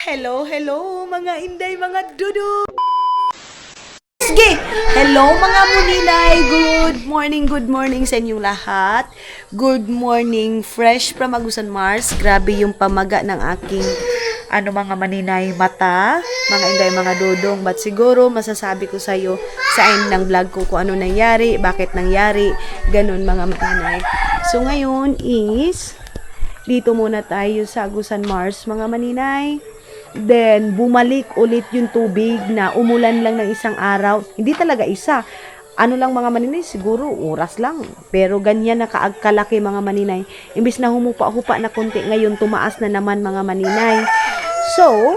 Hello, hello mga inday, mga dudu. Sige! Hello mga muninay! Good morning sa inyong lahat. Good morning, fresh from Agusan Mars. Grabe yung pamaga ng aking mga maninay mata, mga inday, mga dudong. But siguro masasabi ko sa'yo sa end ng vlog ko kung ano nangyari, bakit nangyari, ganun mga maninay. So ngayon is, dito muna tayo sa Agusan Mars mga maninay. Then, bumalik ulit yung tubig na umulan lang ng isang araw. Hindi talaga isa. Ano lang mga maninay, siguro oras lang. Pero ganyan na kaagkalaki mga maninay. Imbis na humupa-hupa na konti, ngayon tumaas na naman mga maninay. So,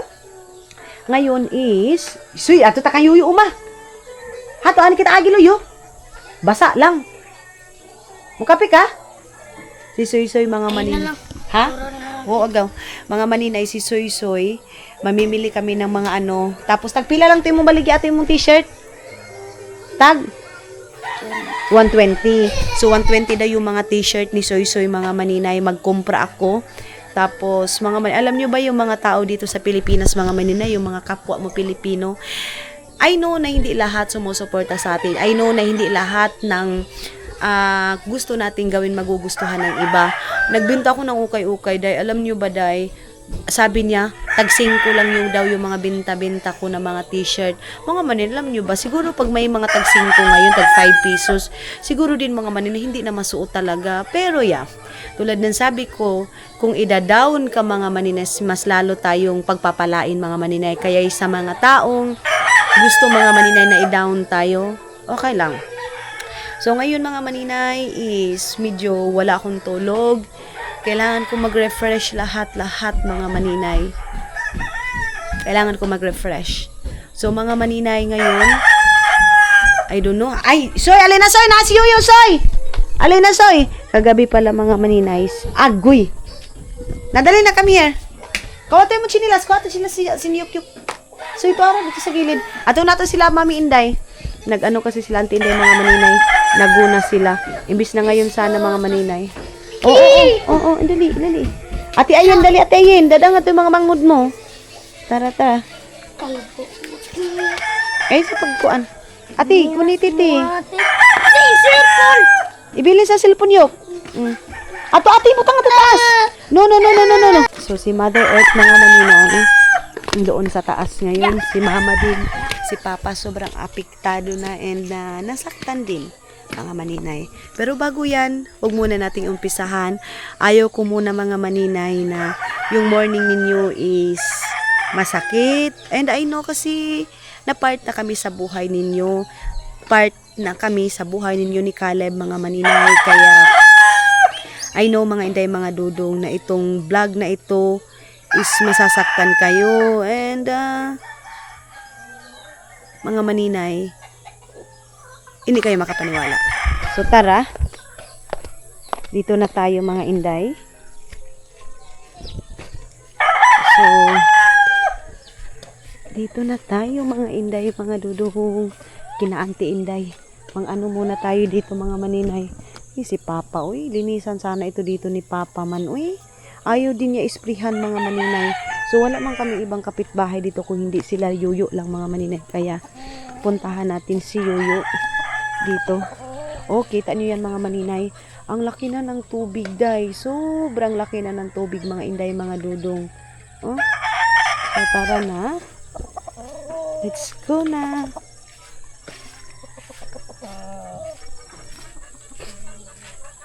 ngayon is, suy, ato ta kayuyo uma. Hato, ani kita agiluyo. Basa lang. Mukapi ka? Si Soy-Soy mga maninay. Ha? Oo, agaw. Mga maninay, si Soy-Soy, mamimili kami ng mga tapos tagpila lang tayo mo baligi ato yung t-shirt? Tag? 120. So, 120 daw yung mga t-shirt ni Soy-Soy, mga maninay. Magkumpra ako. Tapos, mga maninay, alam nyo ba yung mga tao dito sa Pilipinas, mga maninay, yung mga kapwa mo Pilipino? I know na hindi lahat sumusuporta sa atin. I know na hindi lahat ng gusto nating gawin magugustuhan ng iba. Nagbenta ako ng ukay-ukay, day. Alam nyo ba, day? Sabi niya, tag-5 lang yung daw yung mga binta-binta ko na mga t-shirt. Mga manin, alam nyo ba? Siguro pag may mga tag-5 ngayon, tag-5 pesos, siguro din mga manin, hindi na masuot talaga. Pero yeah, tulad ng sabi ko, kung ida-down ka mga maninas, mas lalo tayong pagpapalain mga maninay. Kaya sa mga taong gusto mga maninay na i-down tayo, okay lang. So, ngayon mga maninay is medyo wala akong tulog. Kailangan ko mag-refresh lahat mga maninay. Kailangan ko mag-refresh. So, mga maninay ngayon, I don't know. Ay, Soy! Alin na, Soy! Nasi Yuyo, Soy! Alin na, Soy! Kagabi pala mga maninay. Agoy! Nadali na kami here. Kawatay mo chinilas. Kawatay sila si Niyuk-Yuk. Soy, para dito sa gilid. Ato nato sila, Mami Inday. Nag-ano kasi sila, Auntie Inday, mga maninay. Naguna sila. Imbis na ngayon sana mga maninay. Oo, dali. Ate Ayen, dali, Ate Ayen. Dadang ito yung mga mangod mo. Tara. Ay, sa pagkuan. Ate, kunititi. Ate, cellphone. Ibili sa cellphone yok. Ato, ate, butang ato taas. No. So, si Mother Earth mga maninay. Doon sa taas ngayon. Si Mama din. Si Papa sobrang apektado na and nasaktan din mga maninay. Pero bago yan, huwag muna nating umpisahan. Ayaw ko muna mga maninay na yung morning ninyo is masakit. And I know kasi na part na kami sa buhay ninyo. Part na kami sa buhay ninyo ni Caleb mga maninay. Kaya I know mga inday, mga dudong na itong vlog na ito is masasaktan kayo. And mga maninay, hindi kayo makapaniwala. So tara, dito na tayo mga inday. So, dito na tayo mga inday, mga dudong, kina-Auntie Inday. Ano muna tayo dito mga maninay. Si Papa, linisan sana ito dito ni Papa man, ayaw din niya isprihan mga maninay. So, wala man kami ibang kapitbahay dito kung hindi sila Yuyo lang mga maninay. Kaya, puntahan natin si Yuyo dito. Kita niyo yan mga maninay. Ang laki na ng tubig, day. Sobrang laki na ng tubig mga inday, mga dudong. So, tara na. Let's go na.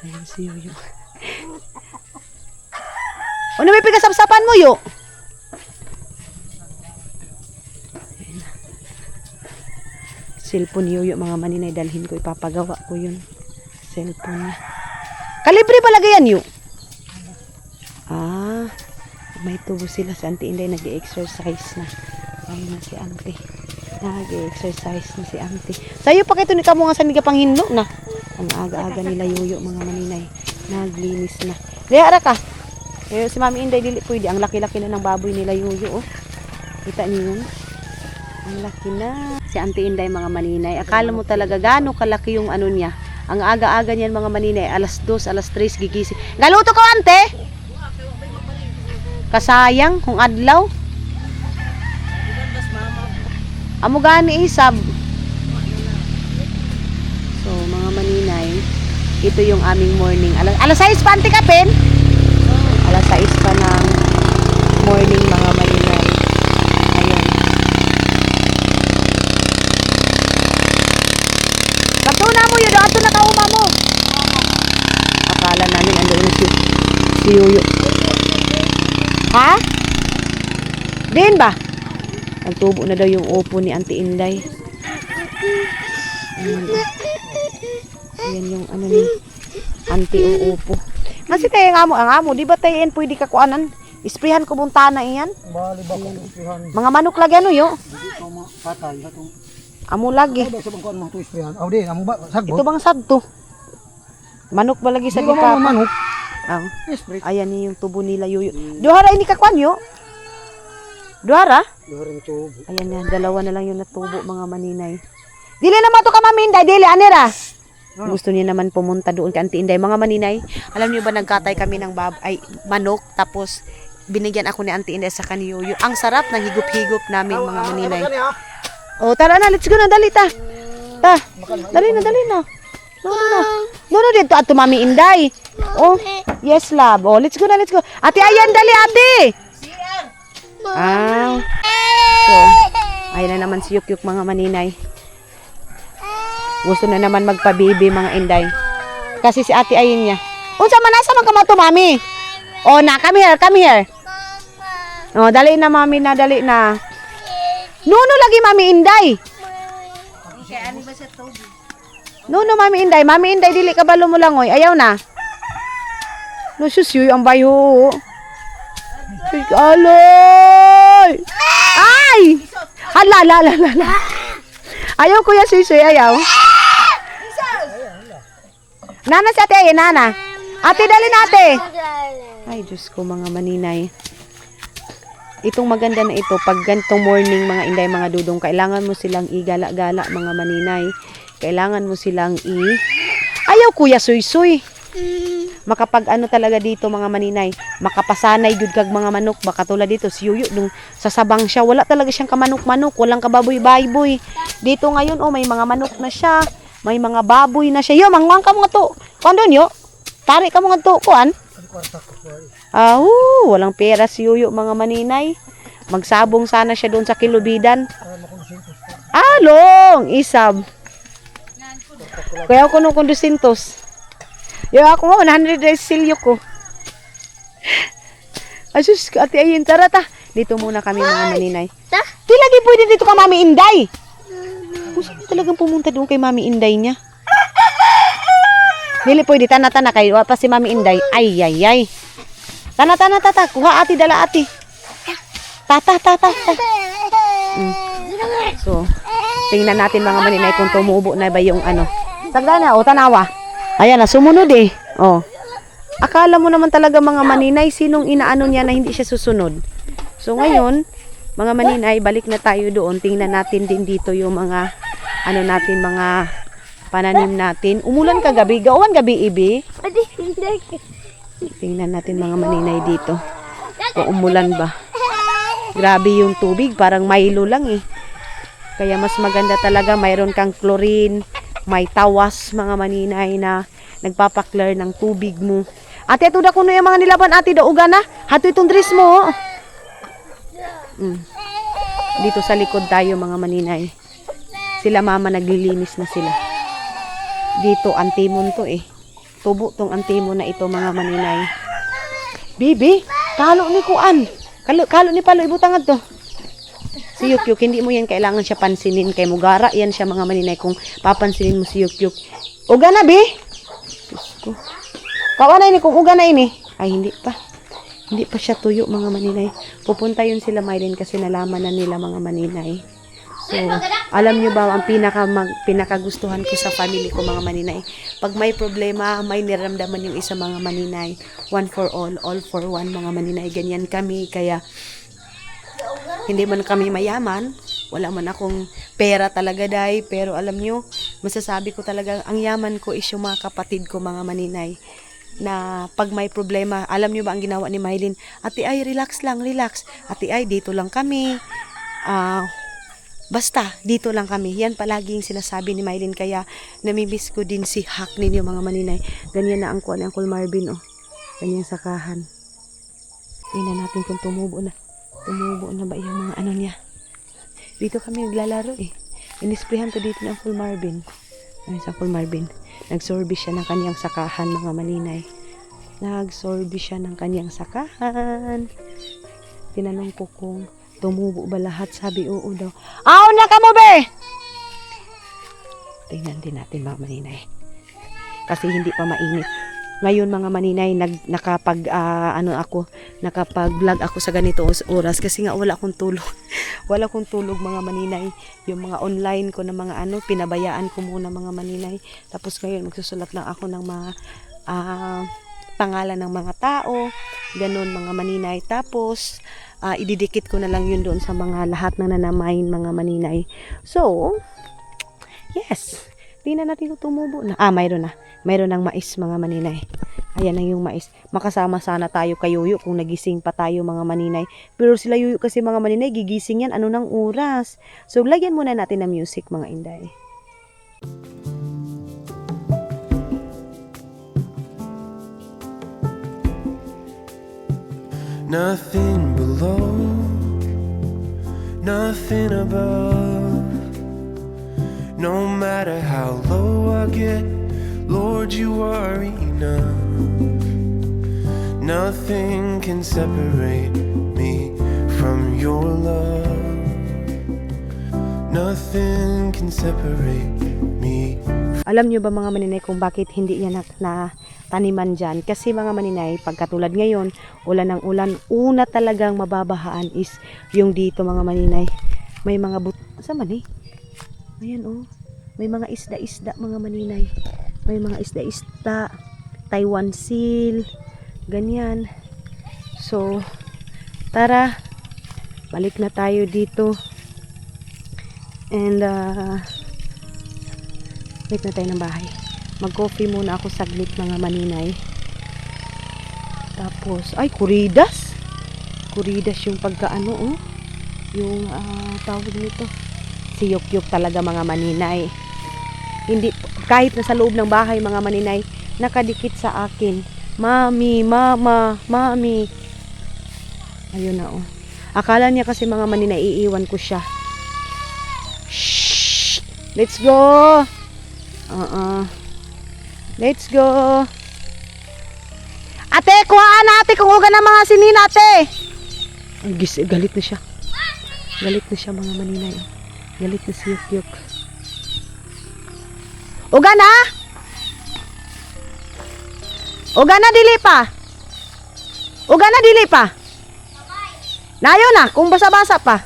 Ayan si Yuyo. May pigasapsapan mo, Yo? Cellphone Yuyo mga maninay, dalhin ko, ipapagawa ko yun. Cellphone. Kalibre pala yan, Yo? May tubo sila sa Auntie Inday, nag-exercise na. Ayun na si Auntie. Nag-exercise na si Auntie. Sa'yo pa kayo ni kamo nga sa nigapanghinlo na. Ang aga-aga nila Yuyo mga maninay. Naglinis na. Lihara ka. Si Mami Inday dili pwede. Ang laki-laki na ng baboy nila Yuyo. Kita niyo yun? Ang laki na. Si Auntie Inday mga maninay. Akala mo talaga gaano kalaki yung niya. Ang aga-aga niyan mga maninay. Alas 2, alas 3 gigising. Galuto ko, Ante! Kasayang kung adlaw. Amo gani isab. So, mga maninay, ito yung aming morning. Alas 6 pa, Auntie Kapin? Alas 6 pa ng morning, mga maninay. Ayan. Katuna mo yun, ato na kauma mo. Akala namin ando na si Yuyo. Ha? Din ba? Nagtubo na daw yung upo ni Auntie Inday. Ayan yung ano ni Auntie o upo. Kasi tayo ang amo, di ba tayo yan pwede kakuanan? Isprihan ko bunta na iyan. Bali ba ko isprihan? Mga manok lagi ano yo? Hindi ko patay katong. Amo lagi. Ay, sa bangkuan mo to isprihan. Aw di, amo ba sagbo? Ito bang sad to? Manok ba lagi sa Di ba dika? mga manok? Ah, Spray. ayan ni yung tubo nila yuyo. Duhara ini kakuan yo? Duhara? Doring tubo. Ayan yan, dalawa na lang yung natubo mga maninay. Dili naman to ka maminday, dili anira. Gusto niya naman pumunta doon kay Auntie Inday. Mga maninay, alam niyo ba nagkatay kami ng manok tapos binigyan ako ni Auntie Inday sa kaniyuyo. Ang sarap ng higup-higup namin mga maninay. Oh, tara na, let's go na, dali ta. Ta, dali na, dali na. No, dito ato Mami Inday. Oh, yes love. Oh, let's go na, let's go. Ate, ayan, dali ate. Ah. So, ayan na naman si Yukyuk mga maninay. Gusto na naman magpa-baby mga Inday. Kasi si ate ayun niya. Unsa man nasa man ka mo to, Mami? Oh, na, come here, come here. Oh, dali na Mami na, dali na. Nuno lagi Mami Inday. Nuno Mami Inday, Mami Inday dili ka balo mo langoy. Ayaw na. No susyoy ang bayo. Aloy! Ay! Hala, la, la, la, la. Ayaw kuya suy-suy, ayaw. Nana si ate, nana. Ate, dali na ate. Ay, Diyos ko mga maninay. Itong maganda na ito, pag ganitong morning mga Inday, mga dudong, kailangan mo silang igala-gala mga maninay. Kailangan mo silang Ayaw kuya suy-suy. Makapag ano talaga dito mga maninay, makapasanay gud kag mga manok. Baka tulad dito si Yuyo nung sasabang siya, wala talaga siyang kamanok-manok, walang kababoy-bayboy. Dito ngayon oh, may mga manok na siya, may mga baboy na siya. Yo, mangwang ka mga to. Kuan doon yo? Tari ka mga to kuan? Walang pera si Yuyo mga maninay. Magsabong sana siya doon sa kilubidan. Along, isab. Kaya ako nung kundusintos. Yo ako nga 100 rice silyo ko. Asus, ate ayin, tara ta. Dito muna kami mga maninay. Di lagi pwede dito ka Mami Inday. Gusto niya talagang pumunta doon kay Mami Inday niya. Dili pwede, tana-tana kayo. Pa si Mami Inday. Ay, ay, ay. Tana-tana, tata. Kuha ate, dala ate. Tata. So, tingnan natin mga maninay kung tumubo na ba yung ano. Sagda na, o tanawa. Ayan na, sumunod eh. Oh. Akala mo naman talaga mga maninay, sinong inaano niya na hindi siya susunod. So ngayon, mga maninay, balik na tayo doon. Tingnan natin din dito yung mga, ano natin, mga pananim natin. Umulan kagabi, gawan gabi ibi. Tingnan natin mga maninay dito. Kung umulan ba. Grabe yung tubig, parang Milo lang eh. Kaya mas maganda talaga, mayroon kang chlorine, may tawas mga maninay na nagpapaklar ng tubig mo. Ate, ito da kuno yung mga nilaban ate da uga na. Hato itong dress mo. Dito sa likod tayo mga maninay. Sila mama naglilinis na sila. Dito antimon to eh. Tubo tong antimon na ito mga maninay. Bibi, kalo ni kuan. Kalo ni palo ibutangad to. Si Yukyuk, hindi mo yan kailangan siya pansinin. Kay Mugara, yan siya mga maninay. Kung papansinin mo si Yukyuk. Uga na, Bi? Kawa na ini, kung uga na ini. Ay, hindi pa. Hindi pa siya tuyo, mga maninay. Pupunta yun sila, Mylene, kasi nalaman na nila, mga maninay. So, alam nyo ba, ang pinakagustuhan ko sa family ko, mga maninay. Pag may problema, may niramdaman yung isa, mga maninay. One for all for one, mga maninay. Ganyan kami, kaya hindi man kami mayaman, wala man akong pera talaga day, pero alam nyo, masasabi ko talaga, ang yaman ko is yung mga kapatid ko mga maninay, na pag may problema, alam nyo ba ang ginawa ni Mylene? Ate ay, relax lang, relax. Ate ay, dito lang kami. Basta, dito lang kami. Yan palagi yung sinasabi ni Mylene. Kaya, namimiss ko din si Hak ninyo mga maninay. Ganyan na ang kuwan ni Uncle Marvin, oh. Ganyan sakahan. Tingnan natin kung tumubo na. Tumubo na ba yung mga ano niya. Dito kami naglalaro, eh. Inisprehan to dito ni Uncle Marvin. Ay, si Uncle Marvin. Nagsorbi siya ng kanyang sakahan, mga maninay. Nagsorbi siya ng kanyang sakahan. Tinanong ko kung tumubo ba lahat? Sabi, oo daw. Na ka mo, be! Tingnan din natin mga maninay. Kasi hindi pa mainit. Ngayon mga maninay, nakapag-vlog ako sa ganito oras kasi nga wala akong tulog. Wala akong tulog mga maninay. Yung mga online ko na mga pinabayaan ko muna mga maninay. Tapos ngayon magsusulat lang ako ng mga pangalan ng mga tao. Ganun mga maninay. Tapos, ididikit ko na lang yun doon sa mga lahat na nanamain mga maninay. So, yes. Tingnan natin kung tumubo na. Mayroon na. Mayroon ng mais mga maninay. Ayan na yung mais. Makasama sana tayo kay Yuyo kung nagising pa tayo mga maninay. Pero sila Yuyo kasi mga maninay, gigising yan. Ano ng oras? So, lagyan muna natin ng music mga inday. Nothing below, nothing above. No matter how low I get, Lord, you are enough. Nothing can separate me from your love. Nothing can separate me. Alam nyo ba mga maninay kung bakit hindi yan na taniman dyan? Kasi mga maninay, pagkatulad ngayon, ulan ng ulan, una talagang mababahaan is yung dito mga maninay. May mga saan man eh? Ayan oh. May mga isda-isda mga maninay. May mga isda-isda. Taiwan seal. Ganyan. So, tara. Balik na tayo dito. And, balik na tayo ng bahay. Mag-coffee muna ako saglit mga maninay. Tapos, ay, kuridas. Kuridas yung pagkaano, oh. Yung, tawag nito. Si Yukyuk talaga mga maninay. Hindi, kahit nasa loob ng bahay mga maninay, nakadikit sa akin. Mami, mama, mami. Ayun na, oh. Akala niya kasi mga maninay, iiwan ko siya. Shh! Let's go! Let's go! Ate, kuhaan na ate kung uga ng mga sinina, ate! Ay, galit na siya. Galit na siya mga maninay. Galit na si Yukyuk. Uga na? Uga na dili pa? Uga na dili pa? Nayo na, kung basa-basa pa.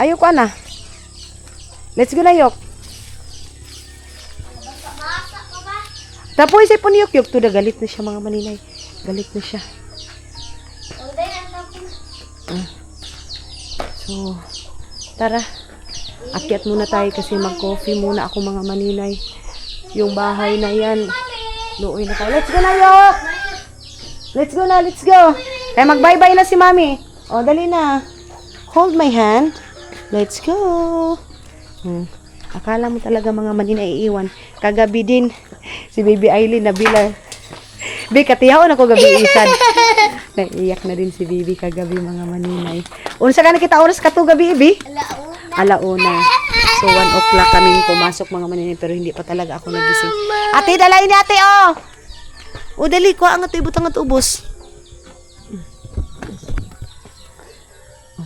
Ayoko na. Let's go na Yok. Tapoy si pun Yukyuk. Tuda galit na siya mga maninay. Galit na siya. So, tara. Akyat muna tayo kasi mag-coffee muna ako mga maninay. Yung bahay na yan. Luoy na tayo. Let's go na Yok! Let's go na, let's go! Kaya mag-bye-bye na si Mami. O, dali na. Hold my hand. Let's go! Akala mo talaga mga maninay iiwan. Kagabi din, si Baby Aileen nabila. Be, katiyaw na ko gabi isad. Naiiyak na din si Bibi kagabi mga maninay. Unsa ka na kita oras ka to gabi, Bi? Alauna. So 1 o'clock kaming pumasok mga maninay pero hindi pa talaga ako nagising. Ate, dalain ni ate oh. O dali ko ang ate butang at ubos.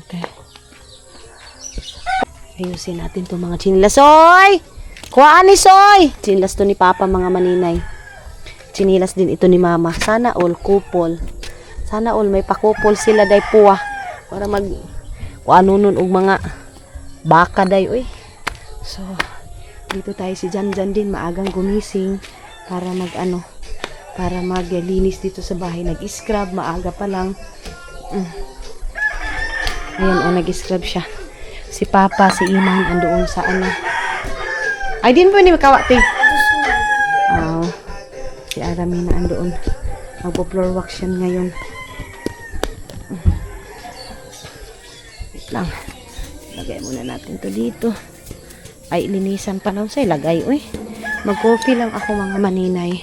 Okay. Ayusin natin to mga chinilas. Soy! Kuhaan ni Soy! Chinilas to ni Papa mga maninay. Chinilas din ito ni Mama. Sana all couple. Sana all may pakupol sila day puwa. Para mag ano nun og mga baka day oy. So dito tayo si Janjan din maagang gumising para para maglinis dito sa bahay. Nag-scrub maaga pa lang. Ayan nag-scrub siya. Si Papa, si Iman andoon sa Ay din po ni makawati. Si Arami na andoon. Magpo-floor wax yan ngayon. lang. Lagay muna natin to dito. Ay, linisan pa lang sa'yo. Lagay, uy. Mag-coffee lang ako mga maninay.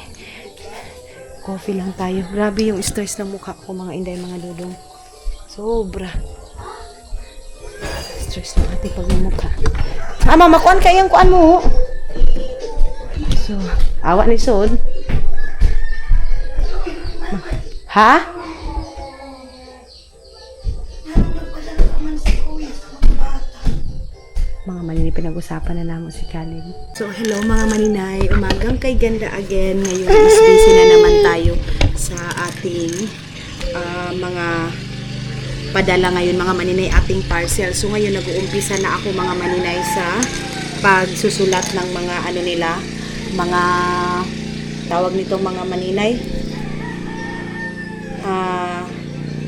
Coffee lang tayo. Grabe yung stress ng mukha ko mga inday mga dudong. Sobra. Stress ng ating pagmumukha. Ama, makuan kayang kuan mo. So, awa ni Sod. Ha? Mga maninay, pinag-usapan na namin si Caleb. So, hello mga maninay. Umagang kay ganda again. Ngayon is busy na naman tayo sa ating mga padala ngayon mga maninay, ating parcel. So, ngayon nag-uumpisa na ako mga maninay sa pagsusulat ng mga ano nila, mga tawag nito mga maninay,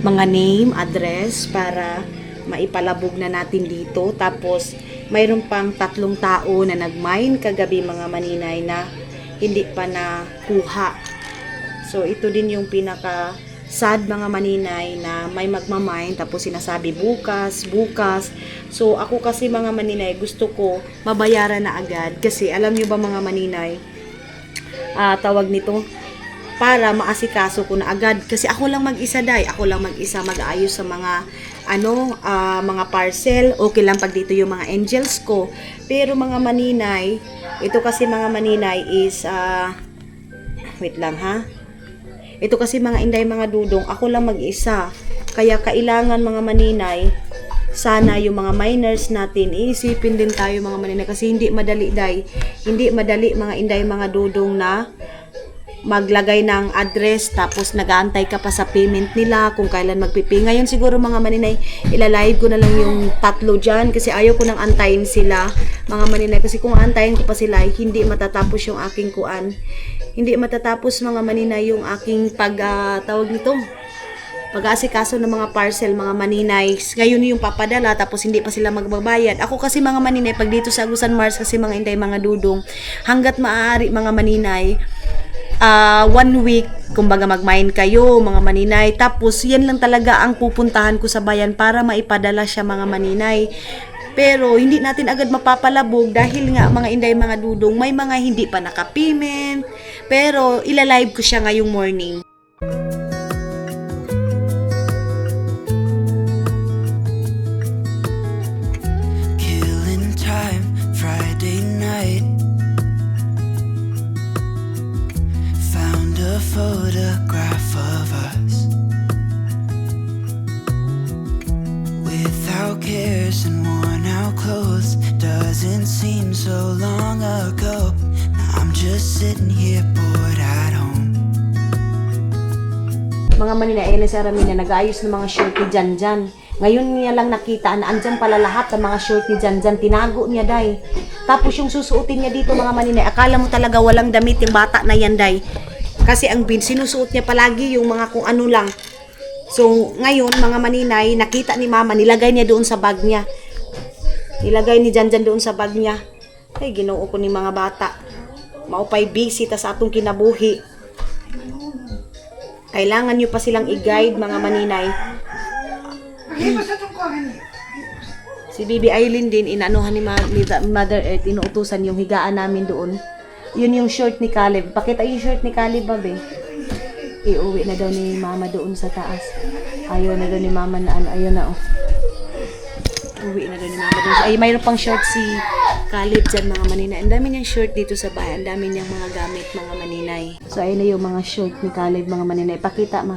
mga name, address para maipalabog na natin dito. Tapos mayroon pang 3 tao na nag-mine kagabi mga maninay na hindi pa nakuha. So ito din yung pinaka sad mga maninay na may magmamine tapos sinasabi bukas. So ako kasi mga maninay gusto ko mabayaran na agad kasi alam nyo ba mga maninay, tawag nito, para maasikaso ko na agad kasi ako lang mag-isa mag-aayos sa mga mga parcel. Okay lang pag dito yung mga angels ko, pero mga maninay, ito kasi mga maninay is wait lang ha, ito kasi mga inday mga dudong, ako lang mag-isa, kaya kailangan mga maninay, sana yung mga miners natin iisipin din tayo mga maninay kasi hindi madali mga inday mga dudong na maglagay ng address tapos nag-aantay ka pa sa payment nila kung kailan magpipay. Ngayon siguro mga maninay, ilalive ko na lang yung 3 dyan kasi ayaw ko nang antayin sila mga maninay kasi kung antayin ko pa sila hindi matatapos yung aking kuan. Hindi matatapos mga maninay yung aking tawag nito, pag-aasikaso ng mga parcel mga maninay. Ngayon yung papadala tapos hindi pa sila magbabayad. Ako kasi mga maninay pag dito sa Agusan Mars kasi mga inday mga dudong, hanggat maaari mga maninay, 1 week, kumbaga mag-mine kayo mga maninay, tapos yan lang talaga ang pupuntahan ko sa bayan para maipadala siya mga maninay. Pero hindi natin agad mapapalabog dahil nga mga inday mga dudong, may mga hindi pa nakapayment, pero ilalive ko siya ngayong morning. Killing time, Friday night. Found a photograph of us without cares and worn out clothes. Doesn't seem so long ago. Now I'm just sitting here bored at home. Mga maninay, ayan na si Aramina, nag-aayos ng mga shirt ni Janjan. Ngayon niya lang nakita na andyan pala lahat ng mga shirt ni Janjan. Tinago niya, day. Tapos yung susuotin niya dito, mga maninay, akala mo talaga walang damit yung bata na yan, day. Kasi ang sinusuot niya palagi yung mga kung ano lang. So, ngayon, mga maninay, nakita ni mama, nilagay niya doon sa bag niya. Nilagay ni Janjan doon sa bag niya. Ay, ginoo ko ni mga bata. Maupay busy ta sa atong kinabuhi. Kailangan nyo pa silang i-guide mga maninay. Si Bibi Aileen din, inanuhan ni Mother Earth, inuutusan yung higaan namin doon. Yun yung shirt ni Caleb. Pakita yung shirt ni Caleb, babe. Iuwi na daw ni mama doon sa taas. Ayaw na daw ni mama na ayaw na uwi na daw ni mama doon. Ay, mayroon pang shirt si Caleb dyan mga maninay. Ang dami niyang shirt dito sa bahay. Ang dami niyang mga gamit mga maninay. So, ayun na yung mga shirt ni Caleb mga maninay. Pakita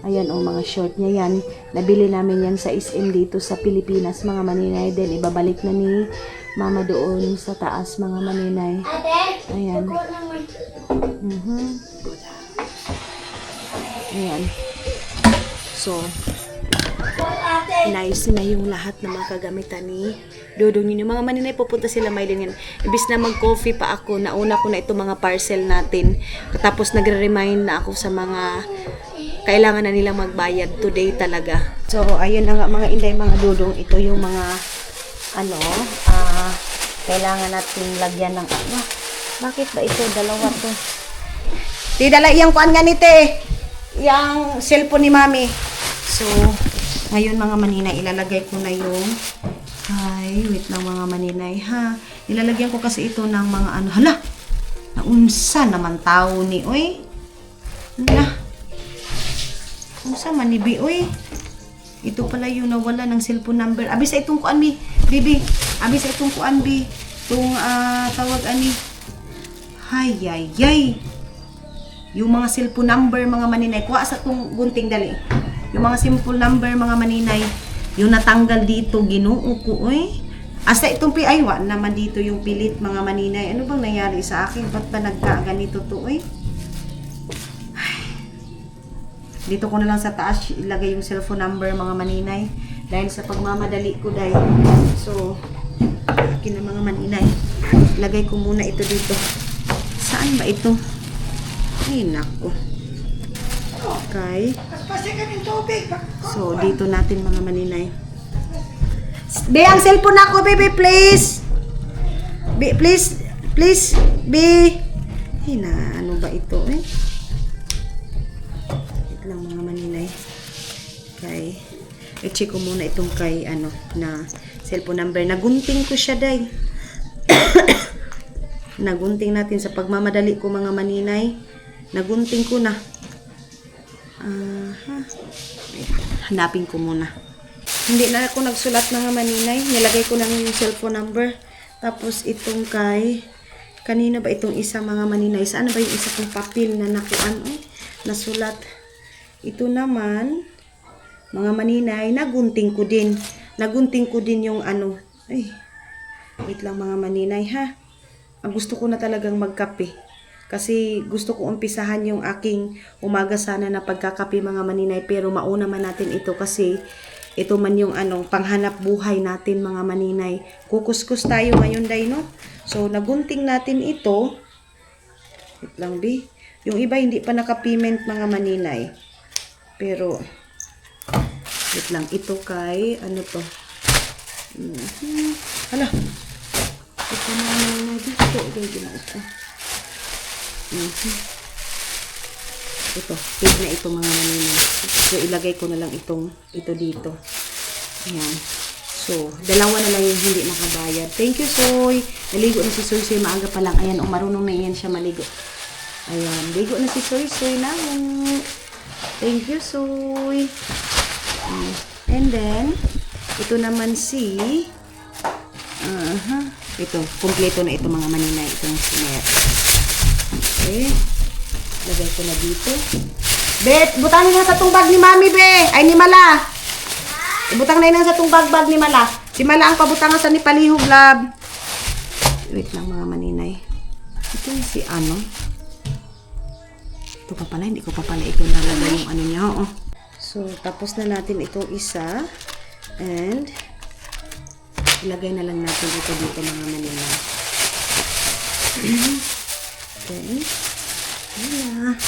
ayan mga short niya yan. Nabili namin yan sa SM dito sa Pilipinas mga maninay. Then, ibabalik na ni mama doon sa taas mga maninay. Ayan. Ayan. So, nice na yung lahat ng mga kagamitan ni Dodong yun. Yung mga maninay, pupunta sila may din yan. Ibis na mag-coffee pa ako, nauna ko na ito mga parcel natin. Tapos nagre-remind na ako sa mga kailangan na nilang magbayad today talaga. So, ayun na nga mga inday, mga Dodong. Ito yung mga kailangan nating lagyan ng bakit ba ito? Dalawa to. Di dala iyang kuan nga nite. Yang cellphone ni mami. So, Ngayon mga maninay, ilalagay ko na yung wait lang mga maninay ha. Nilalagyan ko kasi ito ng mga ano. Hala! Naunsa naman tao ni oy. Hala. Unsa man ni bi oy. Ito pala yung nawala ng cellphone number. Abi sa itong kuan bi. Bibi. Abi sa itong kuan bi. Itong tawag ani. Hayayay. Yung mga cellphone number mga maninay. Kuha sa itong gunting dali. Yung mga simple number mga maninay. Yung natanggal dito, ginoo ko, oy. Asa itong PI1 naman dito yung pilit mga maninay. Ano bang nangyari sa akin? Ba't ba nagka-ganito to, oy? Ay. Dito ko na lang sa taas ilagay yung cellphone number mga maninay. Dahil sa pagmamadali ko dahil. So, akin na mga maninay. Lagay ko muna ito dito. Saan ba ito? Ay, nako. Okay. So, dito natin mga maninay. Be, ang cellphone ako, baby, please. Be, please. Please, be. Ay, na, ano ba ito, eh? Wait lang mga maninay. Okay. I-check ko muna itong kay, ano, na cellphone number. Nagunting ko siya, day. Nagunting natin sa pagmamadali ko mga maninay. Nagunting ko na. Hanapin ko muna. Hindi na ako nagsulat mga maninay. Nilagay ko na yung cellphone number. Tapos itong kay kanina ba itong isa mga maninay? Saan ba yung isa kong papel na nakuan? Nasulat. Ito naman mga maninay, nagunting ko din. Nagunting ko din yung ano. Ay, wait lang mga maninay ha. Ang gusto ko na talagang magkape. Kasi gusto ko umpisahan yung aking umaga sana na pagkakape mga maninay. Pero mauna man natin ito kasi ito man yung ano, panghanap buhay natin mga maninay. Kukuskus tayo ngayon day no. So nagunting natin ito. Wait lang bi. Yung iba hindi pa nakapayment mga maninay. Pero wait lang ito kay ano to. Hala. Ito na dito. Ito. Ito, page na ito mga maninay. So, ilagay ko na lang ito dito. Ayan. So, dalawa na lang yung hindi nakabayad. Thank you, Soy. Naligo na si Soy Soy. Maaga pa lang. Ayan, marunong na yan siya maligo. Ayan, ligo na si Soy Soy na. Thank you, Soy. And then, ito naman si ito, kumpleto na ito mga maninay. Itong sinet. Okay. Lagay ko na dito. Bet, butangin na sa tong bag ni Mami, be. Ay, ni Mala. Ibutang na yun sa tong bag ni Mala. Si Mala ang pabutangan sa ni Palihog, lab. Wait lang, mga maninay. Ito yung si ano. Ito pa pala, hindi ko pa pala ito nalagay yung ano niya, oh. So, tapos na natin itong isa. And, ilagay na lang natin ito dito, mga maninay. Okay. Ayan.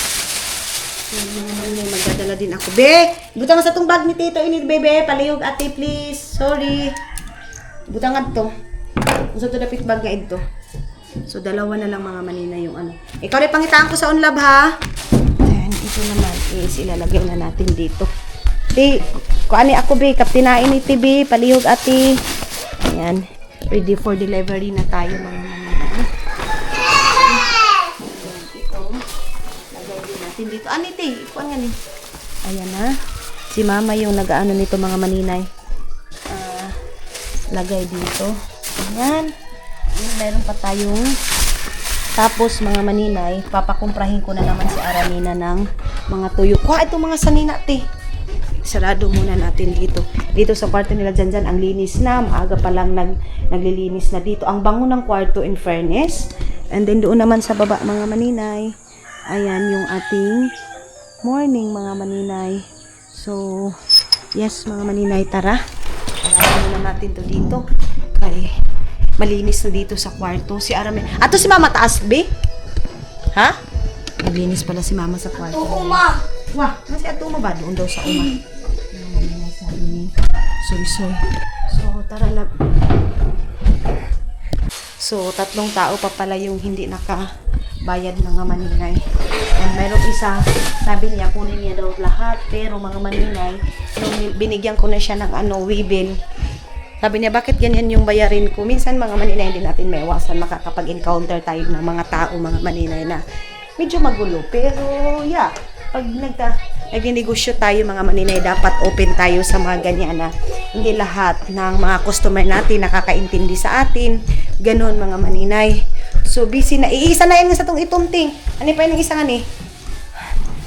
Magdadala din ako. Be! Butang sa tong bag ni Tito ini, bebe. Palihog ate, please. Sorry. Butang nga to. Gusto to dapit bag nga ito. So, dalawa na lang mga manina yung ano. Ikaw rin pangitaan ko sa unlab, ha? Ayan, ito naman is ilalagay na natin dito. Be, kuani ako, be. Kaptinain ni TV. Palihog ate. Ayan. Ready for delivery na tayo, mga manina. Dito. Anite, ikuan nga ni. Ayan na. Si Mama yung nag-aano nito mga maninay. Lagay dito. Ayan. Ayan, meron pa tayong tapos mga maninay, papakumprahin ko na naman si Aranina ng mga tuyo. Kuha itong mga sanina, te. Sarado muna natin dito. Dito sa kwarto nila dyan, ang linis na. Maaga pa lang naglilinis na dito. Ang bango ng kwarto in fairness. And then doon naman sa baba mga maninay. Ayan yung ating morning mga maninay. So, yes mga maninay, tara. Tara na natin to dito. Kaya malinis na dito sa kwarto. Si Arame. Ato si Mama taas, be? Ha? Malinis pala si Mama sa kwarto. Ato uma. Wah, nasi ato mo ba? Doon daw sa uma. Sabi ni Soy. So, tara na. So, 3 tao pa pala yung hindi nakabayad mga maninay. mayroong isa, sabi niya, kunin niya daw lahat. Pero mga maninay, nung binigyan ko na siya ng weaving, sabi niya, bakit ganyan yung bayarin ko? Minsan mga maninay, hindi natin maiwasan makakapag-encounter tayo ng mga tao, mga maninay na medyo magulo. Pero, yeah, pag nagninegosyo tayo mga maninay, dapat open tayo sa mga ganyan na hindi lahat ng mga customer natin nakakaintindi sa atin. Ganon mga maninay. So, busy na. Iisa na yan sa itong itunting. Ano pa yung isa nga ni?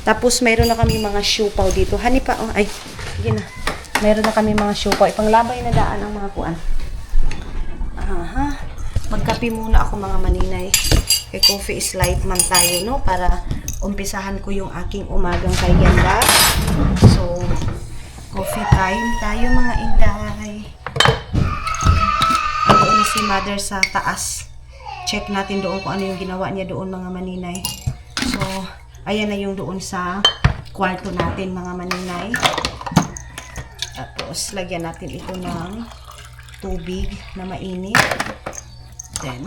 Tapos, mayroon na kami mga siopaw dito. Hani pa, oh, ay, sige na. Mayroon na kami mga siopaw. Ipanglabay na daan ang mga kuan. Aha. Magkape muna ako mga maninay. Kay coffee is light man tayo, no? Para umpisahan ko yung aking umagang kay ganda. So, coffee time tayo mga inday. Doon na si mother sa taas. Check natin doon kung ano yung ginawa niya doon mga maninay. So, ayan na yung doon sa kwarto natin mga maninay. Tapos, lagyan natin ito ng tubig na mainit. Then,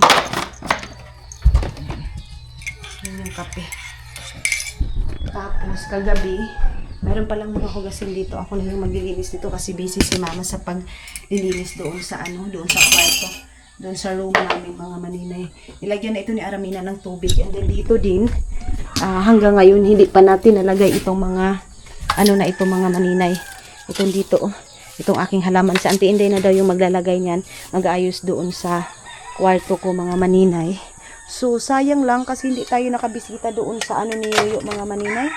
yun yung kape. Tapos, kagabi, meron palang mga hugasin dito. Ako na yung maglilinis dito kasi busy si mama sa paglilinis doon sa doon sa kwarto. Doon sa room namin mga maninay. Nilagyan na ito ni Aramina ng tubig. And then dito din, hanggang ngayon, hindi pa natin nalagay itong mga, na ito mga maninay. Itong dito, itong aking halaman. Sa Auntie Inday na daw yung maglalagay niyan. Mag-aayos doon sa kwarto ko mga maninay. So, sayang lang kasi hindi tayo nakabisita doon sa ni Yoyo mga maninay.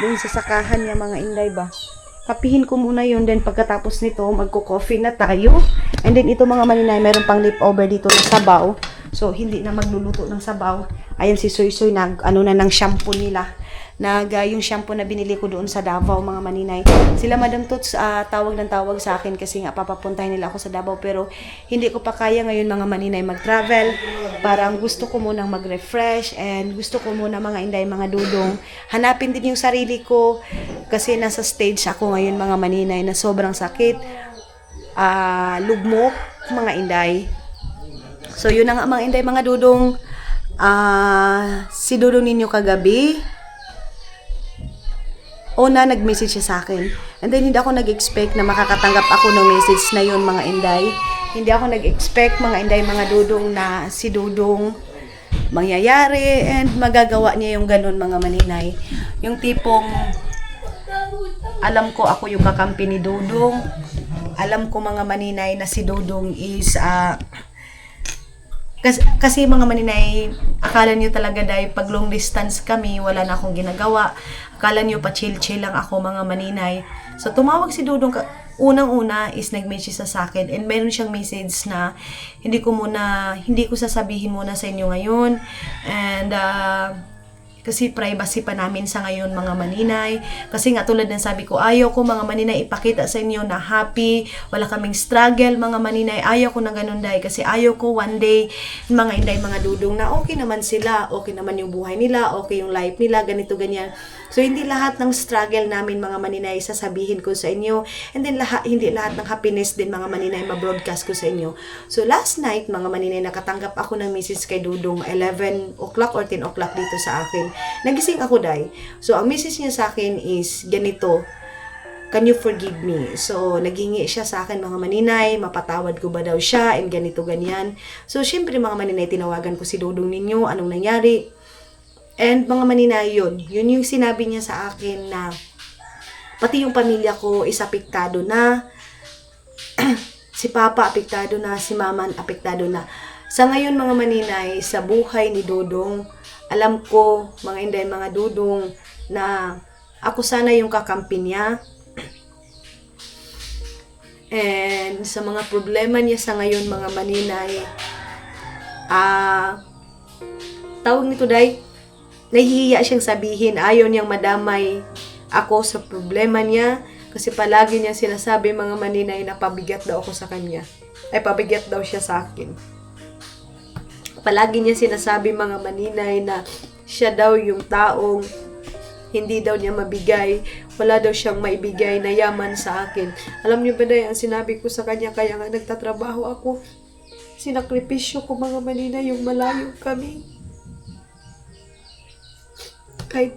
Doon sa sakahan niya mga inday ba. Kapihin ko muna yun. Then pagkatapos nito, magko-coffee na tayo. And then ito mga maninay, meron pang leftover dito ng sabaw. So, hindi na magluluto ng sabaw. Ayan si Soy Soy, na ng shampoo nila. Yung shampoo na binili ko doon sa Davao mga maninay. Sila Madam Tots tawag ng tawag sa akin kasi nga papapuntahin nila ako sa Davao, pero hindi ko pa kaya ngayon mga maninay mag-travel. Parang gusto ko munang mag-refresh and gusto ko muna mga inday, mga dudong, hanapin din yung sarili ko kasi nasa stage ako ngayon mga maninay na sobrang sakit, lugmok mga inday. So yun na nga mga inday, mga dudong, si dudong ninyo kagabi nag-message siya sa akin. And then, hindi ako nag-expect na makakatanggap ako ng message na yun, mga inday. Hindi ako nag-expect, mga inday, mga dudong, na si dudong mangyayari and magagawa niya yung ganun, mga maninay. Yung tipong, alam ko ako yung kakampi ni dudong. Alam ko, mga maninay, na si dudong is, kasi mga maninay, akala nyo talaga dahil pag long distance kami, wala na akong ginagawa. Akala nyo pa chill-chill lang ako mga maninay. So tumawag si Dudong, unang-una is nag-message sa akin and meron siyang message na hindi ko sasabihin muna sa inyo ngayon. And kasi privacy pa namin sa ngayon mga maninay. Kasi nga tulad ng sabi ko, ayaw ko mga maninay ipakita sa inyo na happy, wala kaming struggle mga maninay. Ayaw ko na ganun dahil kasi ayaw ko one day mga inday, mga dudong na okay naman sila, okay naman yung buhay nila, okay yung life nila, ganito ganyan. So hindi lahat ng struggle namin mga maninay sasabihin ko sa inyo, and then hindi lahat ng happiness din mga maninay ma-broadcast ko sa inyo. So last night mga maninay, nakatanggap ako ng message kay Dudong 11 o'clock or 10 o'clock dito sa akin. Nagising ako day. So ang message niya sa akin is ganito, can you forgive me? So naghingi siya sa akin mga maninay, mapatawad ko ba daw siya and ganito ganyan. So syempre mga maninay, tinawagan ko si Dudong ninyo, anong nangyari? And mga maninay, yun yung sinabi niya sa akin na pati yung pamilya ko is apektado na. Si Papa apektado na, si Mama apektado na. Sa ngayon mga maninay, sa buhay ni Dudong, alam ko mga inday, mga dudong, na ako sana yung kakampi niya. And sa mga problema niya sa ngayon mga maninay, tawag nito day, nahihiya siyang sabihin, ayaw niyang madamay ako sa problema niya kasi palagi niya sinasabi mga maninay na pabigat daw ako sa kanya. Ay pabigat daw siya sa akin. Palagi niya sinasabi mga maninay na siya daw yung taong hindi daw niya mabigay, wala daw siyang maibigay na yaman sa akin. Alam niyo ba day, ang sinabi ko sa kanya, kaya nga nagtatrabaho ako. Sinakripisyo ko mga maninay yung malayo kami. Kahit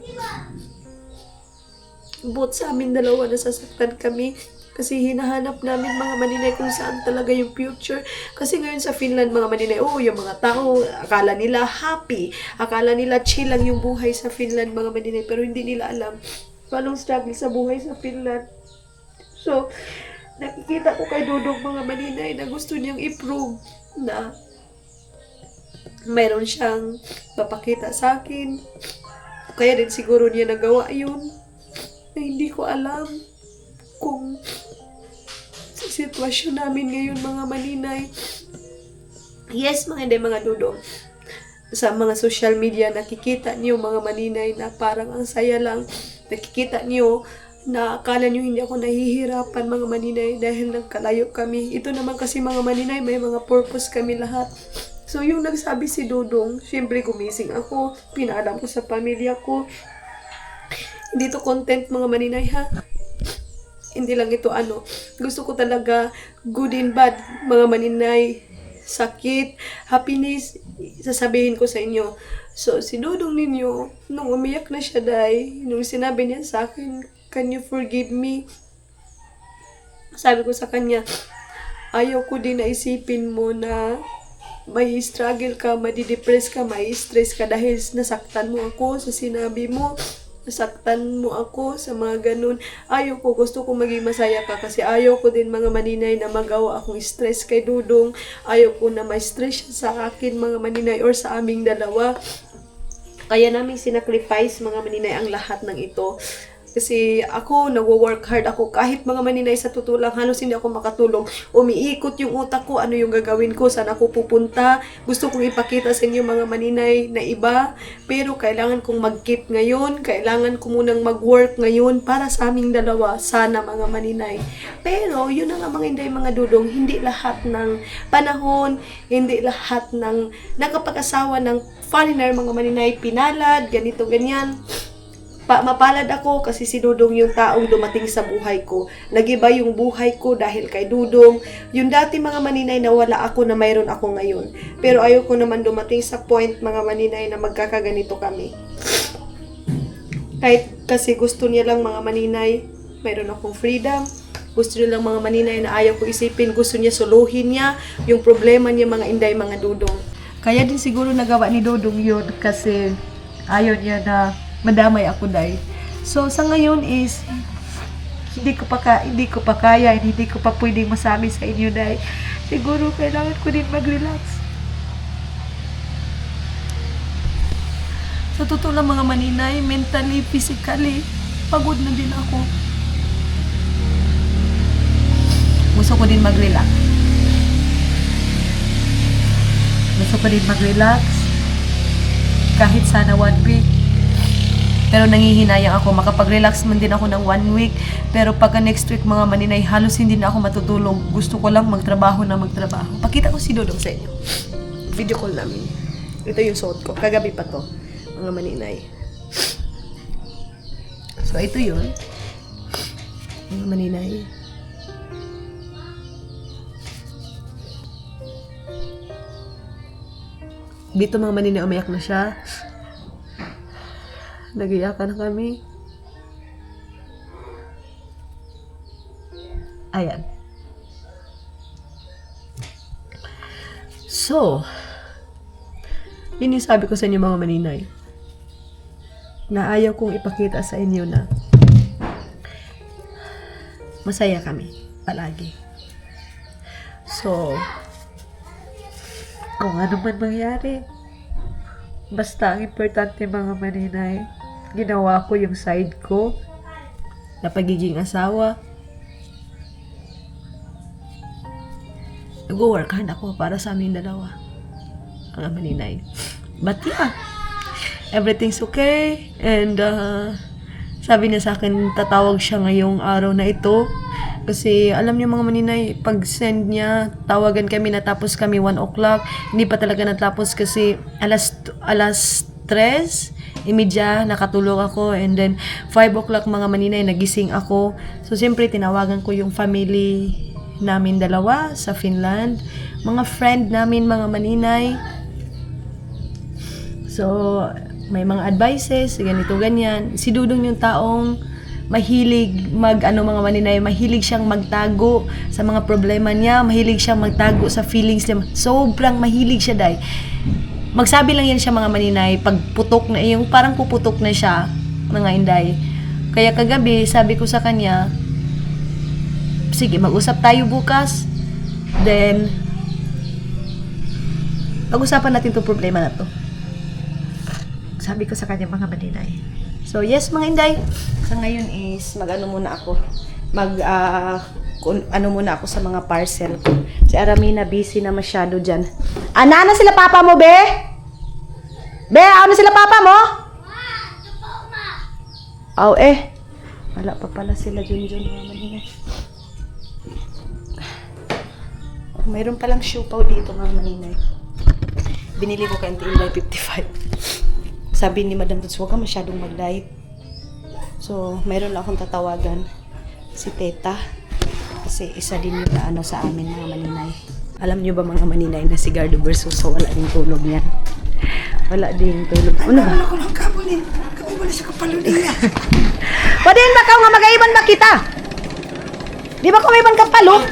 both sa amin dalawa nasasaktan kami kasi hinahanap namin mga maninay kung saan talaga yung future. Kasi ngayon sa Finland, mga maninay, yung mga tao, akala nila happy, akala nila chill lang yung buhay sa Finland, mga maninay, pero hindi nila alam kung anong struggle sa buhay sa Finland. So, nakikita ko kay Dudong, mga maninay, na gusto niyang i-prove na mayroon siyang papakita sa akin. Kaya din siguro niya nagawa yun. Na hindi ko alam kung sa sitwasyon namin ngayon, mga maninay. Yes, mga hindi, mga Dudong. Sa mga social media, nakikita niyo, mga maninay, na parang ang saya lang. Nakikita niyo na akala niyo hindi ako nahihirapan, mga maninay, dahil nagkalayo kami. Ito naman kasi, mga maninay, may mga purpose kami lahat. So, yung nagsabi si Dudong, syempre gumising ako, pinaalam ko sa pamilya ko. Hindi to content, mga maninay, ha? Hindi lang ito gusto ko talaga good and bad, mga maninay, sakit, happiness, sasabihin ko sa inyo. So, si Dudong ninyo, nung umiyak na siya, nung sinabi niya sa akin, "Can you forgive me?" Sabi ko sa kanya, ayaw ko din na isipin mo na may struggle ka, madidepress ka, may stress ka dahil nasaktan mo ako sa sinabi mo. Nasaktan mo ako sa mga ganun. Ayaw ko, gusto ko maging masaya ka kasi ayaw ko din, mga maninay, na magawa akong stress kay Dudong. Ayaw ko na may stress siya sa akin, mga maninay, or sa aming dalawa. Kaya namin sinacrifice, mga maninay, ang lahat ng ito. Kasi ako, nagwo-work hard ako. Kahit, mga maninay, sa totoo lang, halos hindi ako makatulog. Umiikot yung utak ko, ano yung gagawin ko, saan ako pupunta. Gusto kong ipakita sa inyo, mga maninay, na iba. Pero kailangan kong mag-keep ngayon. Kailangan ko munang mag-work ngayon para sa aming dalawa. Sana, mga maninay. Pero, yun na nga, mga Inday, mga Dudong, hindi lahat ng panahon, hindi lahat ng nakapag-asawa ng foreigner, mga maninay, pinalad, ganito, ganyan. Mapalad ako kasi si Dudong yung taong dumating sa buhay ko. Nag-iba yung buhay ko dahil kay Dudong. Yung dati, mga maninay, na wala ako, na mayroon ako ngayon. Pero ayoko naman dumating sa point, mga maninay, na magkakaganito kami. Kahit kasi gusto niya lang, mga maninay, mayroon akong freedom. Gusto niya lang, mga maninay, na ayaw ko isipin. Gusto niya soluhin niya yung problema niya, mga Inday, mga Dudong. Kaya din siguro nagawa ni Dudong yun kasi ayaw niya na madamay ako, day. So, sa ngayon is, hindi ko pa kaya, hindi ko pa pwedeng masabi sa inyo, day. Siguro, kailangan ko din mag-relax. Sa totoo lang, mga maninay, mentally, physically, pagod na din ako. Gusto ko din mag-relax. Kahit sana 1 week. Pero nangihinayang ako, makapag-relax man din ako ng 1 week. Pero pagka next week, mga maninay, halos hindi na ako matutulog. Gusto ko lang magtrabaho. Pakita ko si Dudong sa inyo. Video call namin. Ito yung suot ko. Kagabi pa to, mga maninay. So, ito yun. Mga maninay. Dito, mga maninay, umayak na siya. Nag-iyakan na kami. Ayan. So, yun yung sabi ko sa inyo, mga maninay, na ayaw kong ipakita sa inyo na masaya kami palagi. So, kung ano man mangyari, basta ang importante, mga maninay, ginawa ko yung side ko na pagiging asawa. Nag-work hard ako para sa aming dalawa, mga maninay. But yeah, everything's okay. And sabi niya sa akin, tatawag siya ngayong araw na ito. Kasi alam niyo, mga maninay, pag send niya, tawagan kami, natapos kami 1 o'clock. Hindi pa talaga natapos kasi alas 3:30 nakatulog ako, and then 5 o'clock, mga maninay, nagising ako. So siyempre tinawagan ko yung family namin dalawa sa Finland, mga friend namin, mga maninay. So may mga advices, ganito, ganyan. Si Dudong yung taong mahilig mga maninay, mahilig siyang magtago sa mga problema niya, mahilig siyang magtago sa feelings niya. Sobrang mahilig siya, day. Magsabi lang yan siya mga maninay, pag putok na, yung parang puputok na siya, mga inday. Kaya kagabi, sabi ko sa kanya, sige, mag-usap tayo bukas, then, pag-usapan natin itong problema na to. Sabi ko sa kanya mga maninay. So, yes mga inday. Sa ngayon is, mag-ano muna ako. Ano muna ako sa mga parcel ko. Si Aramina busy na masyado dyan. Ana na sila papa mo, be? Be, ano sila papa mo? Oh, eh. Wala pa pala sila dyan mga maninay. Mayroon palang siopaw dito mga maninay. Binili ko kay Auntie Inday 55. Sabi ni Madam Tuts, huwag ka masyadong mag-diet. So, mayroon lang akong tatawagan si Teta. Kasi isa din yung ano sa amin mga maninay. Alam niyo ba mga maninay na si Gardo Versoso, wala din tulog niyan. Wala din tulog. Ano ba? Ako lang kabuli. Kabuli sa kapalo niya. Padin ba ka nga magaiban ba kita? Di ba kumaiban ka palo?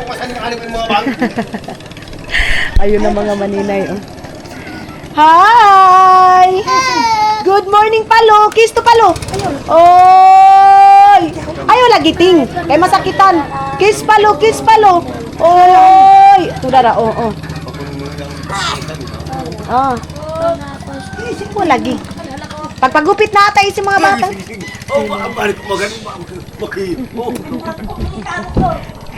Ayun na mga maninay. Oh. Hi! Good morning, Palo. Kiss to Palo. Oy! Ayaw lagi ting. Kay masakitan. Kiss Palo, kiss Palo. Oy! Tudara, oh. Ah. Isip mo lagi. Pagpagupit na atay si mga bata.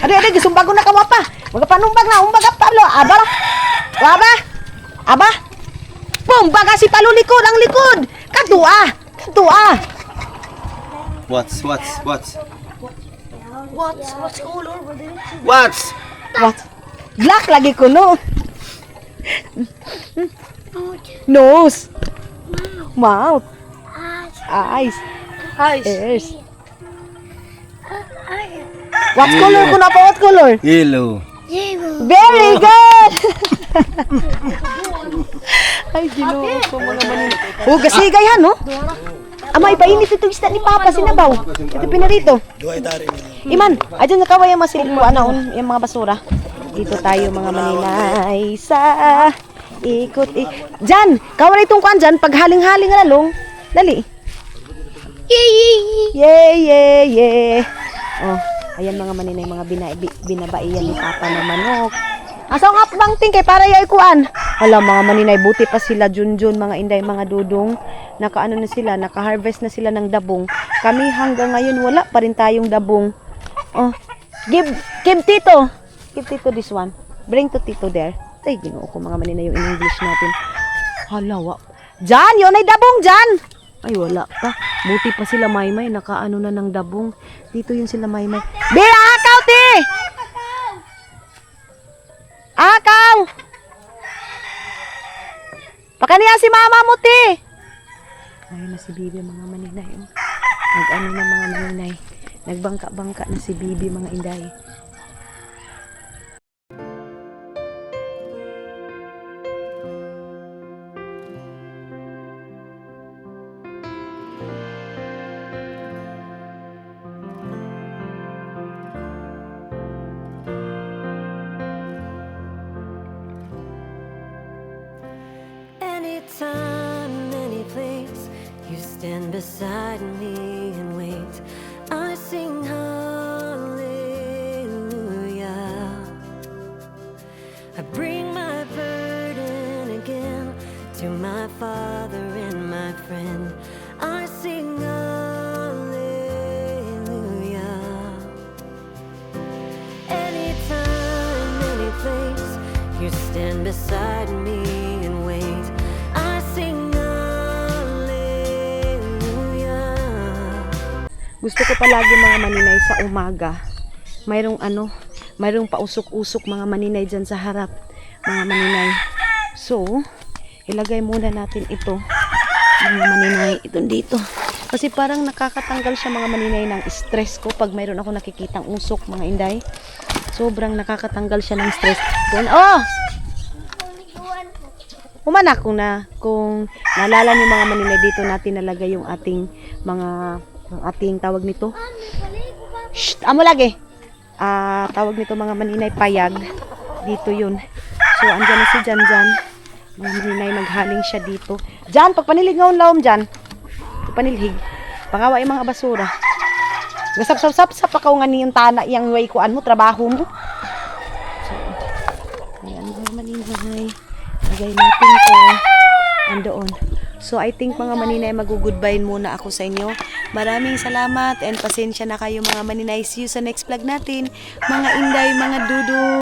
Ade, gisumbago na ka mo pa. Magapanumbag na, umbag up, Pablo. Aba. Bumbaga si Palo likod, ang likod. Kadua. What's color? What? Black lagi ko, no? Nose. Mouth. Eyes. Ears. What color ko na pa? What color? Yellow. Very good! Ay, ginoo ko mga maninay. Oh, gasigay ha, no? Amay, painit itong isda ni Papa, sinabaw. Ito pinarito. Iman, adyan nakaway ang masilip ko, yung mga basura. Dito tayo mga maninay sa ikot. Diyan, kawala itong kuan dyan, pag haling-haling lalong. Dali. Yay. Oh, ayan mga maninay, mga binabaiyan ni Papa na manok. Asa nga bang ting kay para yay kuan. Hala mga maninay, buti pa sila Junjun, mga inday, mga dudong. Nakaano na sila, naka-harvest na sila ng dabong. Kami hanggang ngayon wala pa rin tayong dabong. Oh, give Tito. Give Tito this one. Bring to Tito there. Ay, ginoo ko mga maninay yung in-English natin. Hala, Jan, yun ay dabong, Jan. Ay, wala pa. Buti pa sila Maymay, nakaano na ng dabong. Dito yun sila Maymay. Bira, akaw, te! Akaw! Pakaniya si mama mo, te! Ayun na si Bibi, mga maninay. Nag-ano na mga maninay. Nagbangka-bangka na si Bibi, mga inday. Anytime, any place, you stand beside me and wait. I sing hallelujah. I bring my burden again to my Father and my friend. I sing hallelujah. Anytime, any place, you stand beside me and wait. I sing hallelujah. Gusto ko palagi mga maninay sa umaga. Mayroong pausok-usok mga maninay dyan sa harap. Mga maninay. So, ilagay muna natin ito. Mga maninay, ito dito. Kasi parang nakakatanggal siya mga maninay ng stress ko pag mayroon ako nakikitang usok mga inday. Sobrang nakakatanggal siya ng stress. Doon, oh! Umana ko na kung naalala niyo mga maninay, dito natin nalagay yung ating tawag nito. Shh, amo lagi. Tawag nito mga maninay, payag. Dito yun. So, andyan na si Jan. Mga maninay, maghaling siya dito. Jan, pagpanilig nga laom Jan. Pagpanilhig. Pangawa yung mga basura. Gasap-sap pa ka nga niyong tana yung way kuan mo, trabaho mo. So, ayan mga maninay. Lagay natin ko. Andoon. So, I think mga maninay, mag-goodbye muna ako sa inyo. Maraming salamat and pasensya na kayo mga maninay. See you sa next vlog natin. Mga inday, mga dudu.